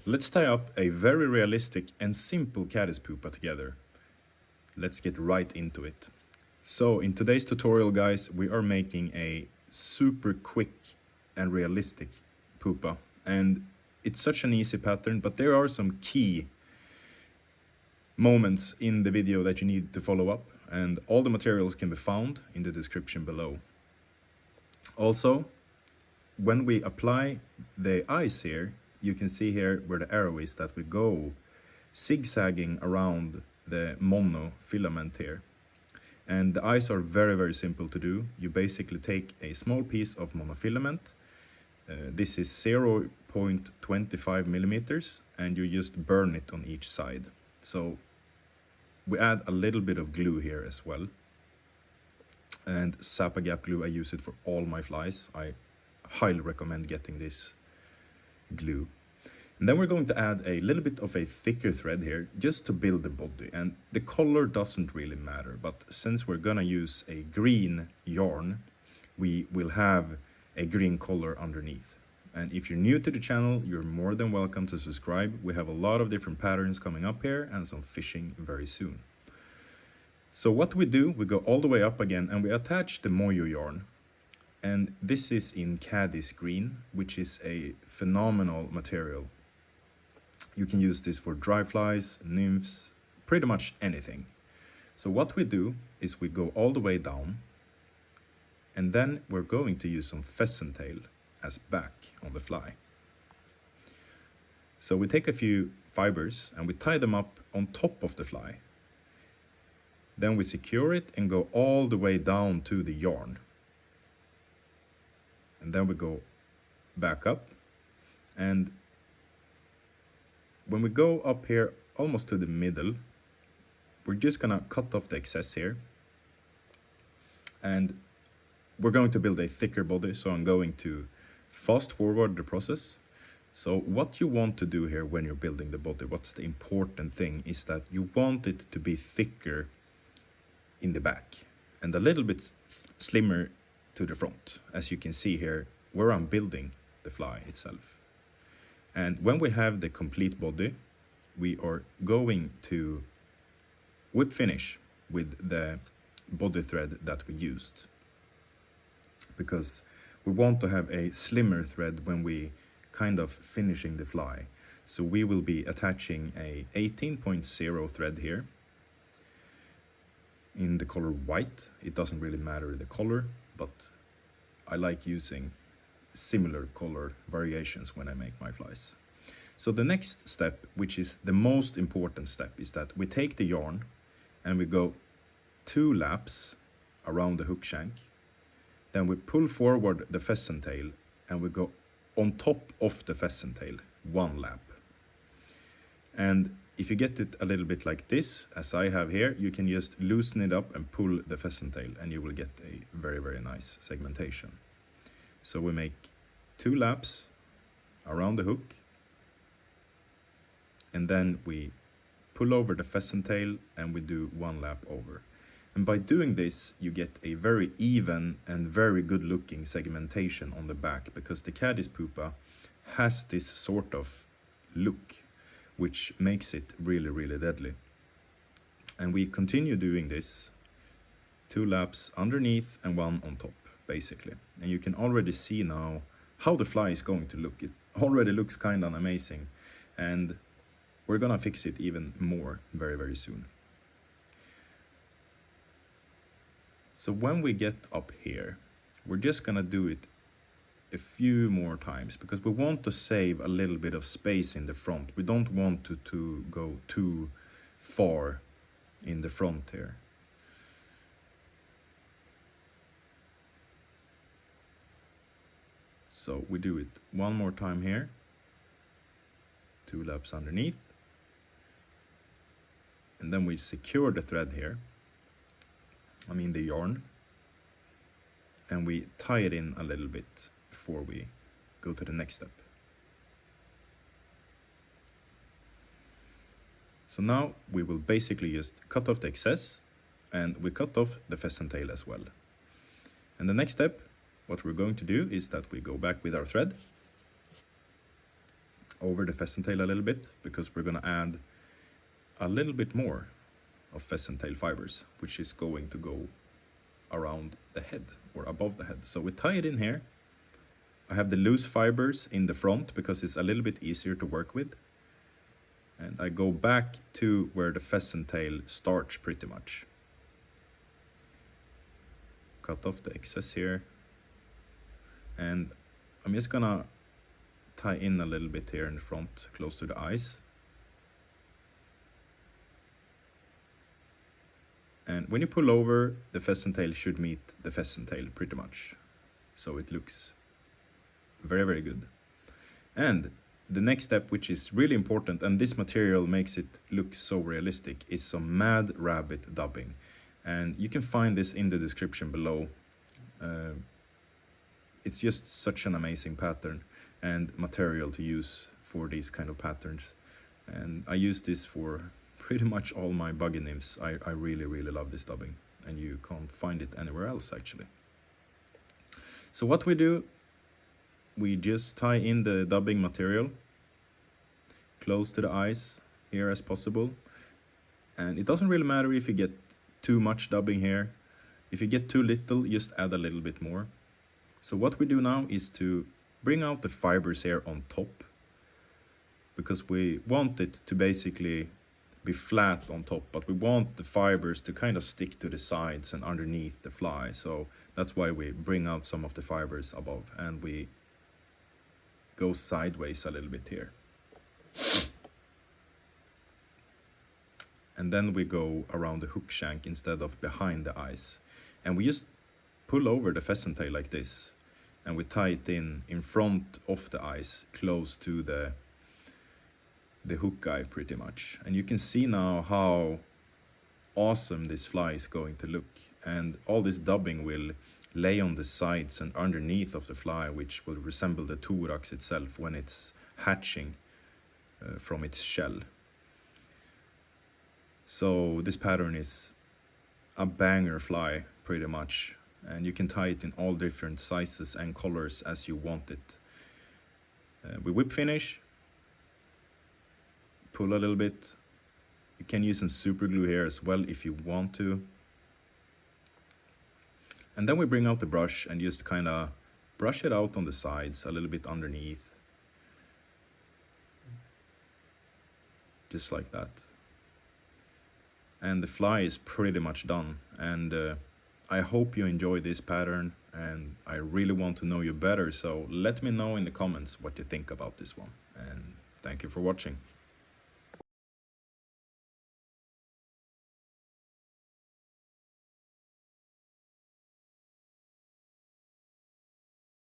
Let's tie up a very realistic and simple Caddis Pupa together. Let's get right into it. So in today's tutorial, guys, we are making a super quick and realistic pupa. And it's such an easy pattern, but there are some key moments in the video that you need to follow up, and all the materials can be found in the description below. Also, when we apply the eyes here, you can see here where the arrow is that we go zigzagging around the mono filament here. And the eyes are very, very simple to do. You basically take a small piece of monofilament. This is 0.25 millimeters, and you just burn it on each side. So we add a little bit of glue here as well. And Sapa Gap glue, I use it for all my flies. I highly recommend getting this glue. And then we're going to add a little bit of a thicker thread here just to build the body. And the color doesn't really matter, but since we're gonna use a green yarn, we will have a green color underneath. And if you're new to the channel, you're more than welcome to subscribe. We have a lot of different patterns coming up here and some fishing very soon. So what we do, we go all the way up again and we attach the moyo yarn. And this is in Caddis green, which is a phenomenal material. You can use this for dry flies, nymphs, pretty much anything. So what we do is we go all the way down, and then we're going to use some pheasant tail as back on the fly. So we take a few fibers and we tie them up on top of the fly. Then we secure it and go all the way down to the yarn. And then we go back up, and when we go up here almost to the middle, we're just gonna cut off the excess here, and we're going to build a thicker body, so I'm going to fast forward the process. So what you want to do here when you're building the body, what's the important thing, is that you want it to be thicker in the back and a little bit slimmer to the front, as you can see here where I'm building the fly itself. And when we have the complete body, we are going to whip finish with the body thread that we used, because we want to have a slimmer thread when we kind of finishing the fly. So we will be attaching a 18.0 thread here in the color white. It doesn't really matter the color, but I like using similar color variations when I make my flies. So the next step, which is the most important step, is that we take the yarn and we go 2 laps around the hook shank. Then we pull forward the pheasant tail and we go on top of the pheasant tail 1 lap. And if you get it a little bit like this, as I have here, you can just loosen it up and pull the pheasant tail and you will get a very, very nice segmentation. So we make 2 laps around the hook, and then we pull over the pheasant tail and we do 1 lap over. And by doing this, you get a very even and very good looking segmentation on the back, because the Caddis Pupa has this sort of look, which makes it really, really deadly. And we continue doing this 2 laps underneath and 1 on top, basically. And you can already see now how the fly is going to look. It already looks kind of amazing, and we're gonna fix it even more very, very soon. So when we get up here, we're just gonna do it a few more times, because we want to save a little bit of space in the front. We don't want to go too far in the front here. So we do it 1 more time here, 2 laps underneath, and then we secure the thread here, I mean the yarn, and we tie it in a little bit before we go to the next step. So now we will basically just cut off the excess, and we cut off the pheasant tail as well. And the next step, what we're going to do is that we go back with our thread over the pheasant tail a little bit, because we're going to add a little bit more of pheasant tail fibers, which is going to go around the head or above the head. So we tie it in here. I have the loose fibers in the front because it's a little bit easier to work with. And I go back to where the pheasant tail starts pretty much. Cut off the excess here. And I'm just gonna tie in a little bit here in the front, close to the eyes. And when you pull over, the pheasant tail should meet the pheasant tail pretty much. So it looks very, very good. And the next step, which is really important, and this material makes it look so realistic, is some Mad Rabbit dubbing. And you can find this in the description below. It's just such an amazing pattern and material to use for these kind of patterns. And I use this for pretty much all my buggy nymphs. I really, really love this dubbing, and you can't find it anywhere else actually. So what we do, we just tie in the dubbing material close to the eyes here as possible. And it doesn't really matter if you get too much dubbing here. If you get too little, just add a little bit more. So what we do now is to bring out the fibers here on top, because we want it to basically be flat on top, but we want the fibers to kind of stick to the sides and underneath the fly. So that's why we bring out some of the fibers above, and we go sideways a little bit here. And then we go around the hook shank instead of behind the eyes. And we just pull over the pheasant tail like this, and we tie it in front of the eyes, close to the hook eye pretty much. And you can see now how awesome this fly is going to look. And all this dubbing will lay on the sides and underneath of the fly, which will resemble the thorax itself when it's hatching from its shell. So this pattern is a banger fly pretty much, and you can tie it in all different sizes and colors as you want it. We whip finish, pull a little bit. You can use some super glue here as well if you want to. And then we bring out the brush and just kind of brush it out on the sides, a little bit underneath. Just like that. And the fly is pretty much done. And I hope you enjoy this pattern, and I really want to know you better. So let me know in the comments what you think about this one. And thank you for watching.